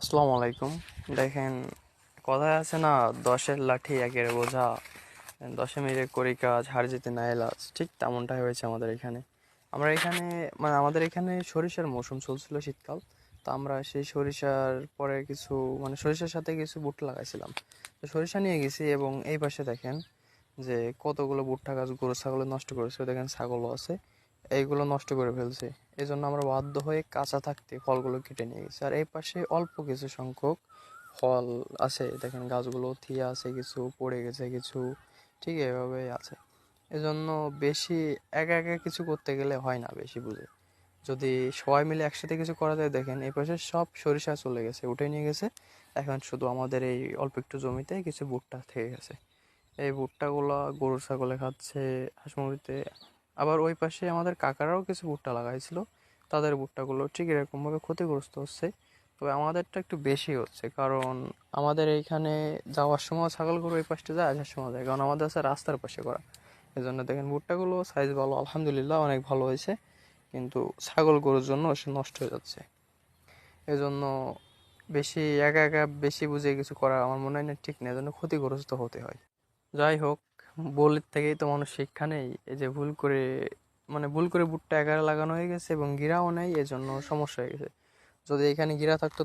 আসসালামু আলাইকুম। দেখেন, কথায় আছে না, 10-এর লাঠি 1-এর বোঝা, 10 মিলে করি কাজ, হার জিতে না এলাজ। ঠিক তেমনটাই হয়েছে আমাদের এখানে। আমরা এখানে মানে আমাদের এখানে সরিষার মৌসুম চলছিল, শীতকাল। তো আমরা সেই সরিষার পরে কিছু সরিষার সাথে কিছু ভুট্টা লাগাইছিলাম। তো সরিষা নিয়ে গেছি এবং এই পাশে দেখেন যে কতগুলো ভুট্টা গাছ গরু ছাগলে নষ্ট করেছে। দেখেন ছাগলও আছে, এইগুলো নষ্ট করে ফেলছে। এই জন্য আমরা বাধ্য হয়ে কাঁচা থাকতে ফলগুলো কেটে নিয়ে গেছি। আর এই পাশে অল্প কিছু সংখ্যক ফল আছে, দেখেন গাছগুলো থিয়ে আছে, কিছু পড়ে গেছে, কিছু ঠিক এভাবে আছে। এজন্য বেশি একা একা কিছু করতে গেলে হয় না বেশি বুঝে। যদি সবাই মিলে একসাথে কিছু করা যায়, দেখেন এই পাশে সব সরিষা চলে গেছে, উঠে নিয়ে গেছে। এখন শুধু আমাদের এই অল্প একটু জমিতে কিছু ভুট্টা থেকে গেছে। এই ভুট্টাগুলো গরু ছাগলে খাচ্ছে, হাঁস মুরগিতে। আবার ওই পাশে আমাদের কাকারাও কিছু ভুট্টা লাগাইছিল, তাদের ভুট্টাগুলো ঠিক এরকমভাবে ক্ষতিগ্রস্ত হচ্ছে। তবে আমাদেরটা একটু বেশি হচ্ছে, কারণ আমাদের এইখানে যাওয়ার সময় ছাগল গরু এই পাশটা যায়, আসার সময় যায়, কারণ আমাদের আছে রাস্তার পাশে করা। এই জন্য দেখেন ভুট্টাগুলো সাইজ ভালো, আলহামদুলিল্লাহ অনেক ভালো হয়েছে, কিন্তু ছাগল গরুর জন্য সে নষ্ট হয়ে যাচ্ছে। এজন্য বেশি একা একা বেশি বুঝে কিছু করা আমার মনে হয় না ঠিক না, এজন্য ক্ষতিগ্রস্ত হতে হয়। যাই হোক, ভুলের থেকেই তো মানুষ শিক্ষা নেই। এই যে ভুল করে ভুট্টা একা লাগানো হয়ে গেছে এবং গিরাও নেই, এজন্য সমস্যা হয়ে গেছে। যদি এখানে গিরা থাকতো